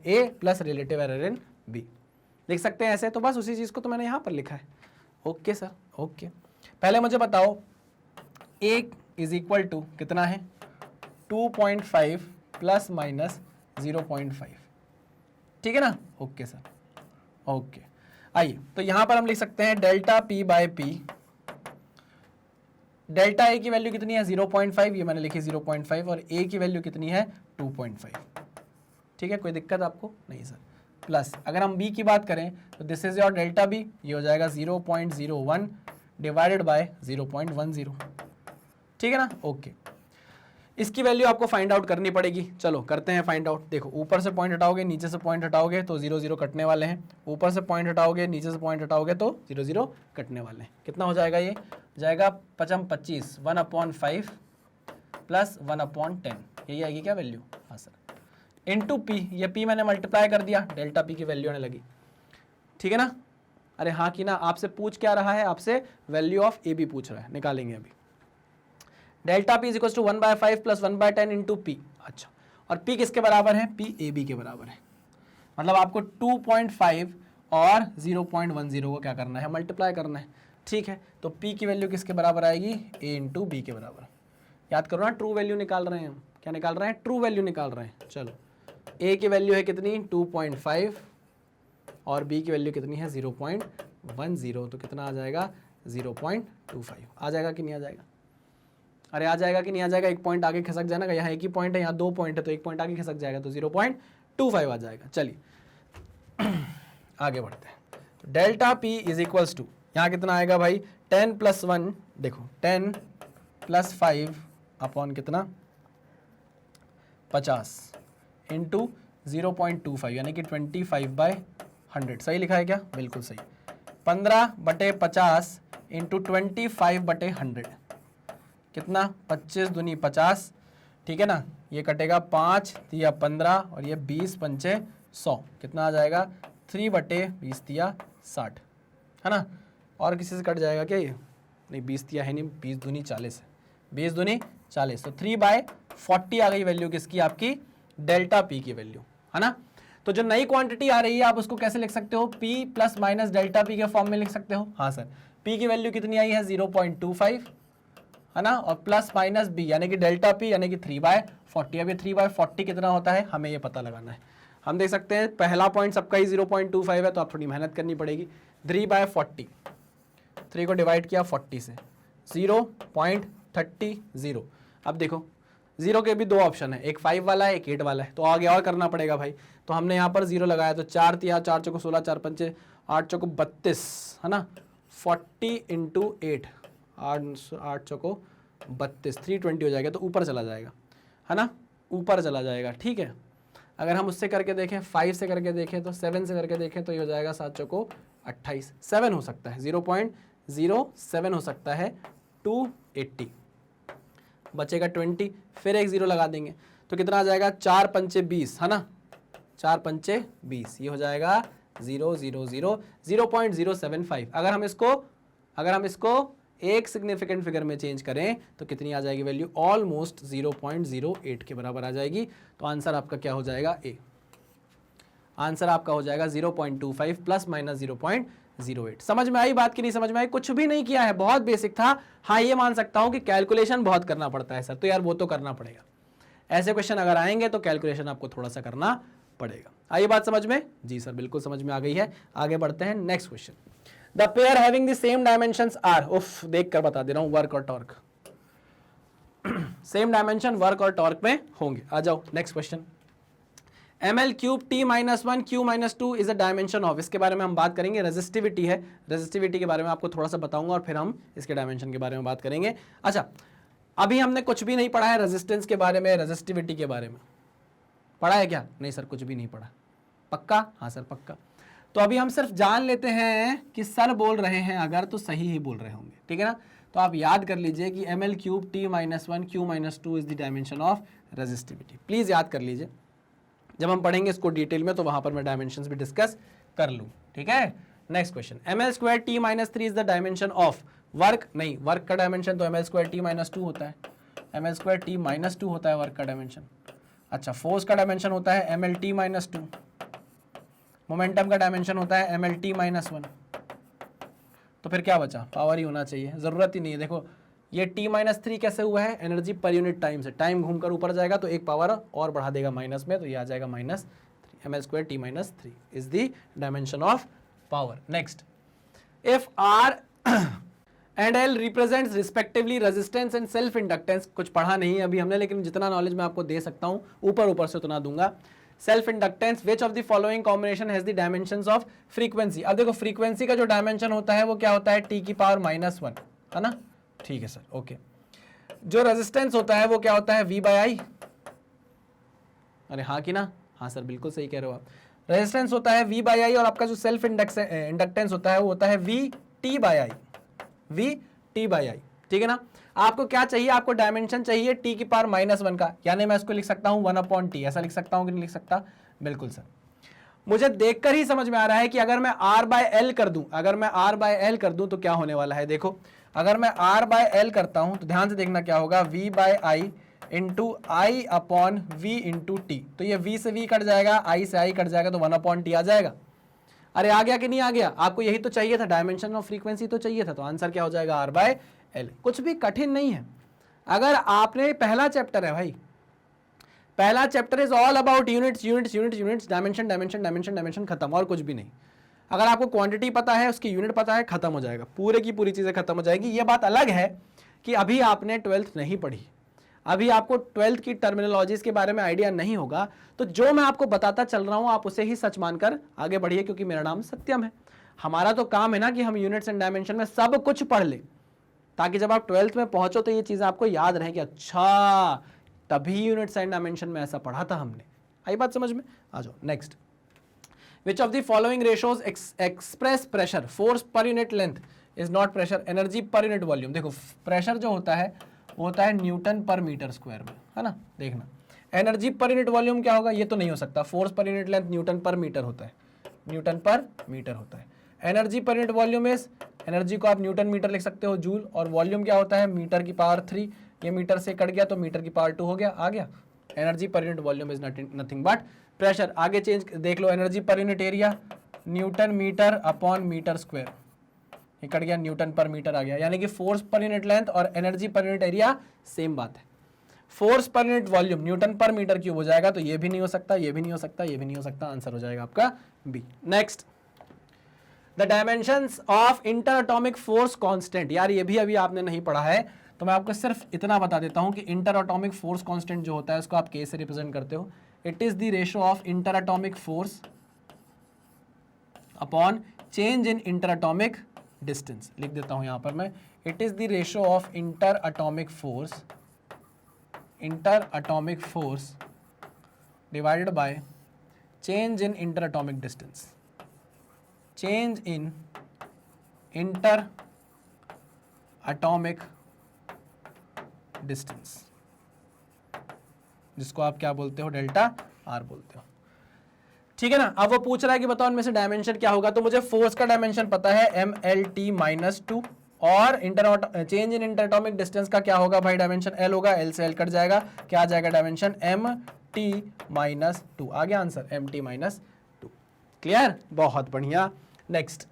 a plus relative error in b। लिख सकते हैं ऐसे, तो बस उसी चीज को तो मैंने यहाँ पर लिखा है। Okay sir, okay. पहले मुझे बताओ a इज इक्वल टू कितना है, 2.5 प्लस माइनस 0.5, ठीक है ना। Okay sir, okay. आइए तो यहां पर हम लिख सकते हैं delta P by P, delta A की वैल्यू कितनी है 0.5, ये मैंने लिखी 0.5, और A की वैल्यू कितनी है 2.5, ठीक है, कोई दिक्कत आपको नहीं सर। प्लस अगर हम B की बात करें तो this is your delta B, ये हो जाएगा 0.01 डिवाइडेड बाय 0.10, ठीक है ना। ओके, इसकी वैल्यू आपको फाइंड आउट करनी पड़ेगी, चलो करते हैं फाइंड आउट। देखो ऊपर से पॉइंट हटाओगे, नीचे से पॉइंट हटाओगे तो 0 0 कटने वाले हैं, ऊपर से पॉइंट हटाओगे, नीचे से पॉइंट हटाओगे तो 0 0 कटने वाले हैं। कितना हो जाएगा, ये जाएगा 25 1/5 प्लस 1/10, यही आएगी क्या वैल्यू, हाँ सर, इंटू P, ये P मैंने मल्टीप्लाई कर दिया, डेल्टा P की वैल्यू आने लगी, ठीक है ना। अरे हाँ कि ना, आपसे पूछ क्या रहा है, आपसे वैल्यू ऑफ ए बी पूछ रहा है, निकालेंगे अभी। Delta P is equal to 1/5 plus 1/10 into P, अच्छा, और P किसके बराबर है, P ए बी के बराबर है, मतलब आपको 2.5 और 0.10 को क्या करना है, मल्टीप्लाई करना है, ठीक है। तो P की वैल्यू किसके बराबर आएगी, A इंटू बी के बराबर। याद करो ना, ट्रू वैल्यू निकाल रहे हैं हम, क्या निकाल रहे हैं, ट्रू वैल्यू निकाल रहे हैं। चलो A की वैल्यू है कितनी 2.5 और B की वैल्यू कितनी है 0.10, तो कितना आ जाएगा 0.25, आ जाएगा कि नहीं आ जाएगा, अरे आ जाएगा कि नहीं आ जाएगा, एक पॉइंट आगे खिसक जाना, यहाँ एक ही पॉइंट है, यहाँ 2 पॉइंट है, तो एक पॉइंट आगे खिसक जाएगा, तो 0.25 आ जाएगा। चलिए आगे बढ़ते हैं। तो delta P is equals to, यहाँ कितना आएगा भाई 10 + 1, देखो 10 + 5 अपॉन कितना 50 इंटू 0.25 यानी कि 25/100। सही लिखा है क्या? बिल्कुल सही। 15/50 इंटू 25/100 कितना 25 दूनी 50, ठीक है ना। ये कटेगा 5 तिया 15 और ये 20 पंचे 100, कितना आ जाएगा 3/20 तिया 60, है ना। और किसी से कट जाएगा क्या? ये नहीं, 20 तिया है नहीं, 20 दूनी 40 है, 20 दूनी 40, तो 3/40 आ गई वैल्यू किसकी? आपकी डेल्टा पी की वैल्यू, है ना। तो जो नई क्वांटिटी आ रही है आप उसको कैसे लिख सकते हो? P ± डेल्टा पी के फॉर्म में लिख सकते हो। हाँ सर, P की वैल्यू कितनी आई है? 0.25, है ना, और ± B यानी कि डेल्टा P यानी कि 3/40। अब ये 3/40 कितना होता है हमें ये पता लगाना है। हम देख सकते हैं पहला पॉइंट सबका ही 0.25 है, तो आप थोड़ी मेहनत करनी पड़ेगी। 3/40, 3 को डिवाइड किया 40 से, 0.30। अब देखो 0 के भी 2 ऑप्शन है, एक 5 वाला है, एक 8 वाला है, तो आगे और करना पड़ेगा भाई। तो हमने यहाँ पर 0 लगाया, तो 4 तिया 4 चौको 16, 4 पंचे 8 चौको 32, है ना। 40 इंटू 8, 8 चौको 32, 320 हो जाएगा, तो ऊपर चला जाएगा, है ना, ऊपर चला जाएगा। ठीक है, अगर हम उससे करके देखें, 5 से करके देखें, तो 7 से करके देखें, तो ये हो जाएगा 7 चौको 28, 7 हो सकता है, 0.07 हो सकता है, 280 बचेगा 20, फिर एक 0 लगा देंगे, तो कितना आ जाएगा 4 पंचे 20, है ना, 4 पंचे 20, ये हो जाएगा 0.075। अगर हम इसको एक सिग्निफिकेंट फिगर में चेंज करें तो कितनी आ जाएगी वैल्यू? ऑलमोस्ट 0.08 के बराबर आ जाएगी। तो आंसर आपका क्या हो जाएगा? ए। आंसर आपका हो जाएगा 0.25 ± 0.08। समझ में आई बात की नहीं समझ में आई? कुछ भी नहीं किया है, बहुत बेसिक था। हाँ, ये मान सकता हूं कि कैलकुलेशन बहुत करना पड़ता है सर, तो यार वो तो करना पड़ेगा। ऐसे क्वेश्चन अगर आएंगे तो कैलकुलेशन आपको थोड़ा सा करना पड़ेगा। आई बात समझ में? जी सर, बिल्कुल समझ में आ गई है। आगे बढ़ते हैं, next question. The pair having the same dimensions are, उफ देख कर बता दे रहा हूं, वर्क और टॉर्क। सेम डायमेंशन वर्क और टॉर्क में होंगे। आ जाओ next question. ml³ T - 1 Q - 2 is a dimension of, इसके बारे में हम बात करेंगे। रेजिस्टिविटी है, रेजिस्टिविटी के बारे में आपको थोड़ा सा बताऊंगा और फिर हम इसके डायमेंशन के बारे में बात करेंगे। अच्छा, अभी हमने कुछ भी नहीं पढ़ा है रेजिस्टेंस के बारे में, रेजिस्टिविटी के बारे में पढ़ा है क्या? नहीं सर, कुछ भी नहीं पढ़ा। पक्का? हाँ सर पक्का। तो अभी हम सिर्फ जान लेते हैं कि सर बोल रहे हैं अगर, तो सही ही बोल रहे होंगे, ठीक है ना। तो आप याद कर लीजिए कि ml³ T - 1 Q - 2 is the dimension of resistivity. Please याद कर लीजिए, जब हम पढ़ेंगे इसको डिटेल में तो वहां पर मैं डायमेंशंस भी डिस्कस कर लूँ, ठीक है। Next question, ml² T - 3 is the dimension of work. नहीं, वर्क का डायमेंशन तो ml² T - 2 होता है, ml² T - 2 होता है वर्क का डायमेंशन। अच्छा, फोर्स का डायमेंशन होता है mlt - 2, मोमेंटम का डायमेंशन होता है mlt - 1। तो फिर क्या बचा? पावर ही होना चाहिए, जरूरत ही नहीं है। देखो ये T - 3 कैसे हुआ है? एनर्जी पर यूनिट टाइम से, टाइम घूमकर ऊपर जाएगा तो एक पावर और बढ़ा देगा माइनस में, तो ये आ जाएगा -3। ml² T - 3 is the dimension of power. Next, if R and L represents respectively resistance and self inductance, कुछ पढ़ा नहीं अभी हमने, लेकिन जितना नॉलेज मैं आपको दे सकता हूं ऊपर से उतना दूंगा। Self inductance, which of the following combination has the dimensions of frequency. अब देखो फ्रीक्वेंसी का जो डायमेंशन होता है वो क्या होता है? T⁻⁻1, है ना, ठीक है सर, ओके। जो रेजिस्टेंस होता है वो क्या होता है? V/I। अरे हाँ कि ना? हाँ सर, बिल्कुल सही कह रहे हो आप। रेजिस्टेंस होता है V/I और आपका जो सेल्फ इंडक्टेंस होता है वो होता है VT/I, ठीक है ना। आपको क्या चाहिए? आपको डायमेंशन चाहिए T⁻⁻1 का, यानी मैं इसको लिख सकता हूं 1/T, ऐसा लिख सकता हूं कि नहीं लिख सकता? बिल्कुल सर। मुझे देखकर ही समझ में आ रहा है कि अगर मैं R/L कर दूं, तो क्या होने वाला है। देखो, अगर मैं R/L करता हूं तो ध्यान से देखना क्या होगा, V/I इंटू I/V/T। तो ये V से V कट जाएगा, I से I कट जाएगा, तो 1/T आ जाएगा। अरे आ गया कि नहीं आ गया? आपको यही तो चाहिए था, डायमेंशन ऑफ फ्रीक्वेंसी तो चाहिए था। तो आंसर क्या हो जाएगा? R/L। कुछ भी कठिन नहीं है। अगर आपने, पहला चैप्टर है भाई, पहला chapter is all about units, dimension, खत्म, और कुछ भी नहीं। अगर आपको क्वांटिटी पता है, उसकी यूनिट पता है, खत्म हो जाएगा, पूरे की पूरी चीजें खत्म हो जाएगी। ये बात अलग है कि अभी आपने 12th नहीं पढ़ी, अभी आपको 12th की टर्मिनोलॉजीज के बारे में आइडिया नहीं होगा, तो जो मैं आपको बताता चल रहा हूं आप उसे ही सच मानकर आगे बढ़िए, क्योंकि मेरा नाम सत्यम है। हमारा तो काम है ना कि हम यूनिट्स एंड डायमेंशन में सब कुछ पढ़ लें, ताकि जब आप 12th में पहुंचो तो ये चीजें आपको याद रहे कि अच्छा तभी यूनिट्स एंड डायमेंशन में ऐसा पढ़ा था हमने। आई बात समझ में? आ जाओ next. Which of the following ratios express pressure, force per unit length is not pressure, energy per unit volume? देखो प्रेशर जो होता है वो होता है न्यूटन पर मीटर स्क्वायर में, है ना। देखना एनर्जी पर यूनिट वॉल्यूम क्या होगा, ये तो नहीं हो सकता। Force per unit length Newton per metre होता है, न्यूटन पर मीटर होता है। Energy per unit volume is, energy को आप न्यूटन मीटर लिख सकते हो जूल, और वॉल्यूम क्या होता है मीटर की पावर 3, ये मीटर से कट गया तो मीटर की पावर 2 हो गया, आ गया। Energy per unit volume is nothing but pressure. आगे चेंज देख लो, energy per unit area newton metre upon metre square, ये कट गया न्यूटन पर मीटर आ गया। यानी कि फोर्स पर यूनिट लेंथ और energy per unit area same बात है। Force per unit volume newton per metre cube हो जाएगा, तो ये भी नहीं हो सकता, ये भी नहीं हो सकता, ये भी नहीं हो सकता। आंसर हो जाएगा आपका B. Next, the dimensions of interatomic force constant. यार ये भी अभी आपने नहीं पढ़ा है, तो मैं आपको सिर्फ इतना बता देता हूं कि इंटर एटॉमिक फोर्स कांस्टेंट जो होता है उसको आप के से रिप्रेजेंट करते हो। It is the ratio of interatomic force upon change in inter atomic distance. लिख देता हूं यहां पर मैं, it is the ratio of interatomic force divided by change in inter atomic distance, change in inter atomic distance, जिसको आप क्या बोलते हो, डेल्टा आर बोलते हो। ठीक है ना। अब वो पूछ रहा है कि बताओ इनमें से डायमेंशन क्या होगा, तो मुझे फोर्स का डायमेंशन पता है MLT-2, और change in inter atomic distance का क्या होगा भाई, डायमेंशन L होगा, L से L कट जाएगा, क्या आ जाएगा डायमेंशन MT-2। आ गया आंसर MT-2। क्लियर, बहुत बढ़िया। Next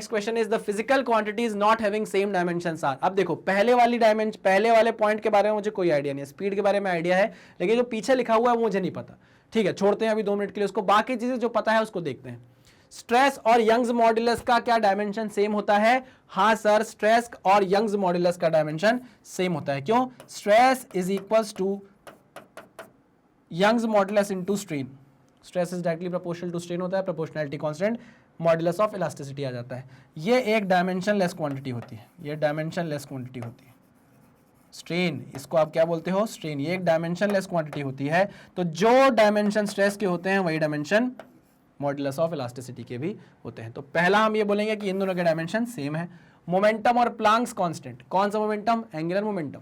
question is the physical quantities not having same dimensions are. अब देखो पहले वाले पॉइंट के बारे में मुझे कोई आइडिया नहीं है, स्पीड के बारे में आइडिया है, लेकिन जो पीछे लिखा हुआ है वो मुझे नहीं पता। ठीक है, छोड़ते हैं अभी 2 मिनट के लिए उसको, बाकी चीजें जो पता है उसको देखते हैं। स्ट्रेस और यंग्स मॉड्यूलस का क्या डायमेंशन सेम होता है? हाँ सर, स्ट्रेस और यंग्स मॉड्यूलस का डायमेंशन सेम होता है। क्यों? Stress is equals to Young's modulus into strain. Stress is directly proportional to strain होता है, proportionality constant, modulus of elasticity आ जाता है। ये एक डायमेंशनलेस क्वांटिटी होती है, ये डायमेंशनलेस क्वांटिटी होती है। स्ट्रेन, इसको आप क्या बोलते हो, स्ट्रेन। ये एक डायमेंशनलेस क्वांटिटी होती है। तो जो डायमेंशन स्ट्रेस के होते हैं वही डायमेंशन मॉड्यूलस ऑफ इलास्टिसिटी के भी होते हैं। तो पहला हम ये बोलेंगे कि इन दोनों के डायमेंशन सेम है। मोमेंटम और प्लांक्स कांस्टेंट, कौन सा मोमेंटम? Angular momentum.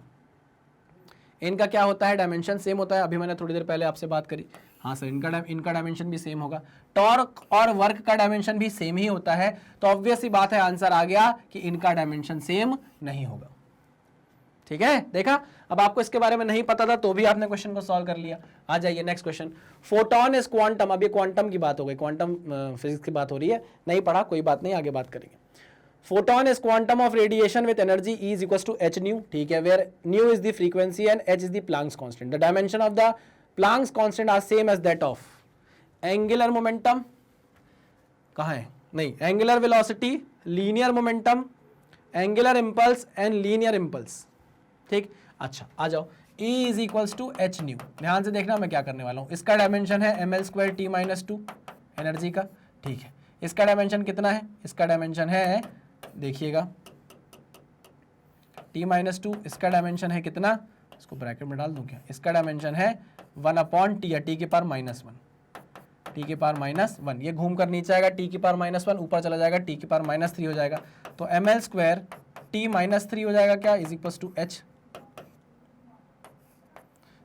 इनका क्या होता है, डायमेंशन सेम होता है। अभी मैंने थोड़ी देर पहले आपसे बात करी, हाँ सर इनका डायमेंशन भी सेम होगा। टॉर्क और वर्क का डायमेंशन भी सेम ही होता है, तो ऑब्वियस ही बात है आंसर आ गया कि इनका डायमेंशन सेम नहीं होगा। ठीक है, देखा। अब आपको इसके बारे में नहीं पता था तो भी आपने क्वेश्चन को सॉल्व कर लिया। आ जाइए next question. Photon is quantum. अब ये क्वांटम की बात हो गई, क्वांटम फिजिक्स की बात हो रही है, नहीं पढ़ा कोई बात नहीं, आगे बात करेंगे। Photon is quantum of radiation with energy E is equals to h nu. ठीक है, where nu is the frequency and h is the Planck's constant. The dimension of the Planck's constant are same as that of angular momentum, कहाँ है, नहीं, angular velocity, linear momentum, angular impulse and linear impulse. ठीक, अच्छा आ जाओ। E is equals to h nu. ध्यान से देखना मैं क्या करने वाला हूँ। इसका डायमेंशन है mL²T-2 एनर्जी का। ठीक है, इसका डायमेंशन कितना है? इसका डायमेंशन है, देखिएगा, T-2। इसका डायमेंशन है कितना? इसको ब्रैकेट में डाल दूं क्या? इसका डायमेंशन है 1/t या t की पावर -1, t की पावर -1। ये घूम कर नीचे आएगा, t की पावर -1, ऊपर चला जाएगा, t की पावर -3 हो जाएगा। तो mL²T-3 हो जाएगा क्या, इज इक्वल्स टू h।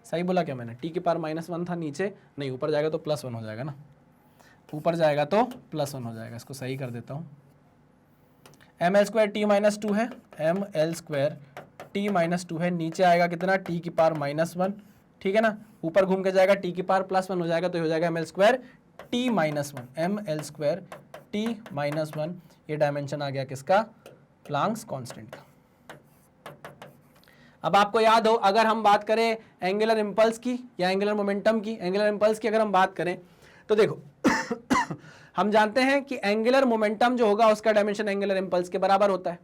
सही बोला क्या मैंने? t की पावर -1 था, नीचे नहीं, ऊपर जाएगा तो +1 हो जाएगा ना, ऊपर जाएगा तो +1 हो जाएगा। इसको सही कर देता हूँ। mL²T-2 है, mL²T-2 है, नीचे आएगा कितना, t की पावर -1। ठीक है ना, ऊपर घूम के जाएगा, t की पावर +1 हो जाएगा, तो हो जाएगा mL²T-1, mL²T-1। ये डायमेंशन आ गया किसका? प्लांक्स कांस्टेंट का। अब आपको याद हो, अगर हम बात करें एंगुलर इंपल्स की या एंगुलर मोमेंटम की, एंगुलर इंपल्स की अगर हम बात करें तो देखो हम जानते हैं कि एंगुलर मोमेंटम जो होगा उसका डायमेंशन एंगुलर इंपल्स के बराबर होता है।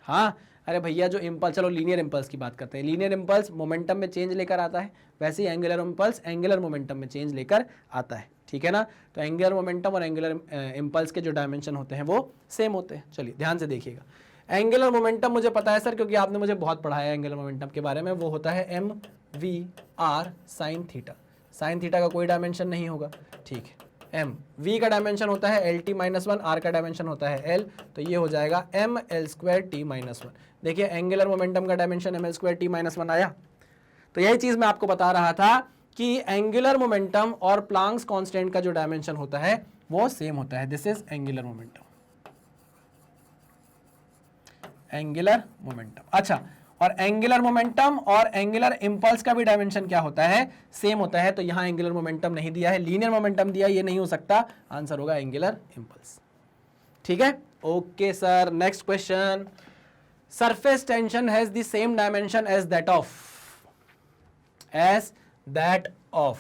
हाँ, अरे भैया जो इम्पल्स, चलो लीनियर इम्पल्स की बात करते हैं, लीनियर इम्पल्स मोमेंटम में चेंज लेकर आता है, वैसे ही एंगुलर इम्पल्स एंगुलर मोमेंटम में चेंज लेकर आता है, ठीक है ना। तो एंगुलर मोमेंटम और एंगुलर इम्पल्स के जो डायमेंशन होते हैं वो सेम होते हैं। चलिए ध्यान से देखिएगा, एंगुलर मोमेंटम मुझे पता है सर, क्योंकि आपने मुझे बहुत पढ़ाया है एंगुलर मोमेंटम के बारे में, वो होता है mv/r sin theta. Sine theta का कोई डायमेंशन नहीं होगा, ठीक है। v का डायमेंशन होता है lt-1, r का डायमेंशन होता है l, तो ये हो जाएगा ml²t-1। देखिए एंगुलर मोमेंटम का डायमेंशन ml²t-1 आया। तो यही चीज मैं आपको बता रहा था कि एंगुलर मोमेंटम और प्लांक्स कांस्टेंट का जो डायमेंशन होता है वो सेम होता है। This is angular momentum, angular momentum. अच्छा, और एंगुलर मोमेंटम और एंगुलर इंपल्स का भी डायमेंशन क्या होता है, सेम होता है। तो यहां एंगुलर मोमेंटम नहीं दिया है, लीनियर मोमेंटम दिया, ये नहीं हो सकता, आंसर होगा एंगुलर इंपल्स, ठीक है। Okay sir, next question, surface tension has the same dimension as that of,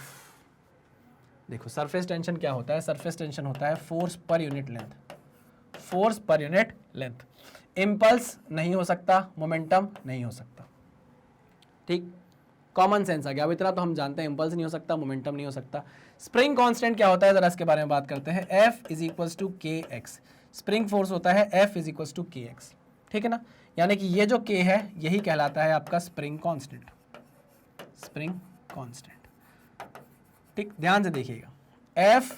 देखो सरफेस टेंशन क्या होता है, सरफेस टेंशन होता है force per unit length, force per unit length. Impulse नहीं हो सकता, मोमेंटम नहीं हो सकता, ठीक, कॉमन सेंस आ गया। अब इतना तो हम जानते हैं, इंपल्स नहीं हो सकता, मोमेंटम नहीं हो सकता। स्प्रिंग कांस्टेंट क्या होता है, जरा इसके बारे में बात करते हैं। F is equals to kx, spring force होता है F is equals to kx, ठीक है ना। यानी कि ये जो k है यही कहलाता है आपका स्प्रिंग कांस्टेंट, स्प्रिंग कांस्टेंट, ठीक। ध्यान से देखिएगा, F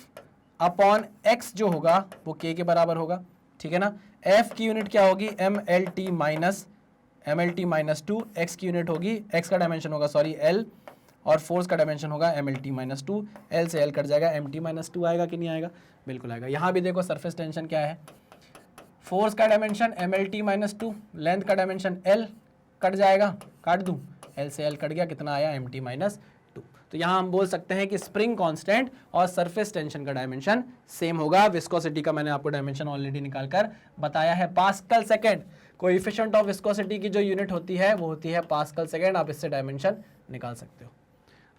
अपॉन x जो होगा वो k के बराबर होगा, ठीक है ना। F की यूनिट क्या होगी, mlt-2, x की यूनिट होगी, x का डायमेंशन होगा सॉरी l, और फोर्स का डायमेंशन होगा mlt-2, l से l कट जाएगा, mt-2 आएगा कि नहीं आएगा, बिल्कुल आएगा। यहाँ भी देखो सरफेस टेंशन क्या है, फोर्स का डायमेंशन mlt-2, लेंथ का डायमेंशन l, कट जाएगा, काट दूं, l से l कट गया, कितना आया, mt-2। तो यहाँ हम बोल सकते हैं कि स्प्रिंग कांस्टेंट और सरफेस टेंशन का डायमेंशन सेम होगा। विस्कोसिटी का मैंने आपको डायमेंशन ऑलरेडी निकालकर बताया है, pascal second. Coefficient of viscosity की जो यूनिट होती है वो होती है पास्कल सेकेंड। आप इससे डायमेंशन निकाल सकते हो,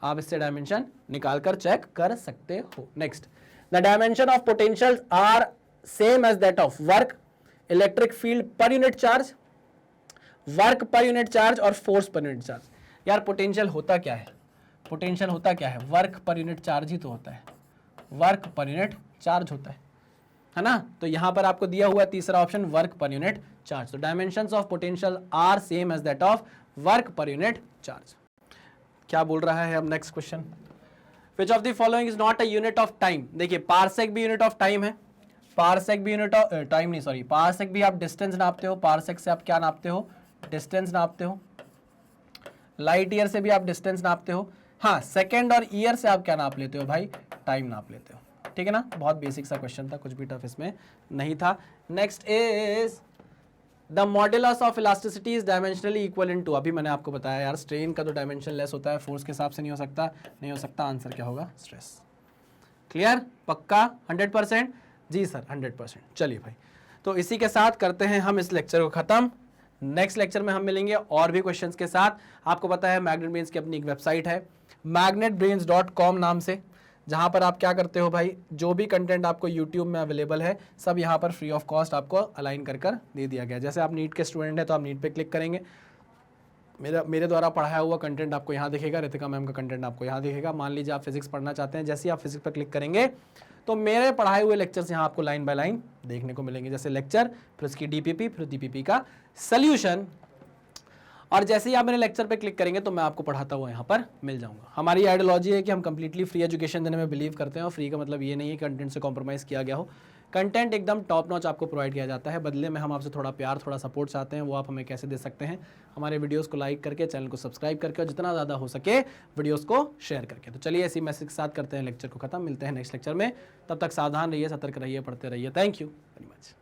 आप इससे डायमेंशन निकाल कर चेक कर सकते हो। Next, the dimension of potential are same as that of work, electric field per unit charge, work per unit charge और फोर्स पर यूनिट चार्ज। यार पोटेंशियल होता क्या है, पोटेंशियल होता क्या है, वर्क पर यूनिट चार्ज ही तो होता है, वर्क पर यूनिट चार्ज होता है ना। तो यहां पर आपको दिया हुआ तीसरा option work per unit charge. तो dimensions of potential are same as that of work per unit charge. क्या बोल रहा है अब next question, which of the following is not a unit of time. देखिए पारसेक भी यूनिट ऑफ टाइम है, पारसेक भी यूनिट ऑफ टाइम नहीं सॉरी, पारसेक भी आप डिस्टेंस नापते हो, पारसेक से आप क्या नापते हो, डिस्टेंस नापते हो। लाइट ईयर से भी आप डिस्टेंस नापते हो। हाँ, सेकेंड और ईयर से आप क्या नाप लेते हो भाई, टाइम नाप लेते हो, ठीक है ना। बहुत बेसिक सा क्वेश्चन था, कुछ भी टफ इसमें नहीं था। Next is the modulus of elasticity is dimensionally equal in to. अभी मैंने आपको बताया यार, स्ट्रेन का तो डायमेंशन लेस होता है, फोर्स के हिसाब से नहीं हो सकता, नहीं हो सकता, आंसर क्या होगा, स्ट्रेस। क्लियर, पक्का 100%? जी सर 100%। चलिए भाई, तो इसी के साथ करते हैं हम इस लेक्चर को खत्म। नेक्स्ट लेक्चर में हम मिलेंगे और भी क्वेश्चंस के साथ। आपको पता है मैग्नेट ब्रेन्स की अपनी एक वेबसाइट है magnetbrains.com नाम से, जहां पर आप क्या करते हो भाई, जो भी कंटेंट आपको यूट्यूब में अवेलेबल है सब यहां पर फ्री ऑफ कॉस्ट आपको अलाइन कर दे दिया गया। जैसे आप नीट के स्टूडेंट हैं तो आप नीट पे क्लिक करेंगे, मेरे द्वारा पढ़ाया हुआ कंटेंट आपको यहाँ दिखेगा, रितिका मैम का कंटेंट आपको यहाँ दिखेगा। मान लीजिए आप फिजिक्स पढ़ना चाहते हैं, जैसे ही आप फिजिक्स पर क्लिक करेंगे तो मेरे पढ़ाए हुए लेक्चर्स यहाँ आपको लाइन बाय लाइन देखने को मिलेंगे, जैसे लेक्चर, फिर उसकी डीपीपी, फिर डीपीपी का सल्यूशन। और जैसे ही आप मेरे लेक्चर पे क्लिक करेंगे तो मैं आपको पढ़ाता हुआ यहाँ पर मिल जाऊंगा। हमारी आइडियोलॉजी है कि हम कंप्लीटली फ्री एजुकेशन देने में बिलीव करते हैं, और फ्री का मतलब ये नहीं है कंटेंट से कॉम्प्रोमाइज़ किया गया हो। कंटेंट एकदम टॉप नॉच आपको प्रोवाइड किया जाता है, बदले में हम आपसे थोड़ा प्यार, थोड़ा सपोर्ट चाहते हैं। वो आप हमें कैसे दे सकते हैं, हमारे वीडियोस को लाइक करके, चैनल को सब्सक्राइब करके, और जितना ज़्यादा हो सके वीडियोस को शेयर करके। तो चलिए इसी मैसेज के साथ करते हैं लेक्चर को खत्म, मिलते हैं नेक्स्ट लेक्चर में। तब तक सावधान रहिए, सतर्क रहिए, पढ़ते रहिए। Thank you very much.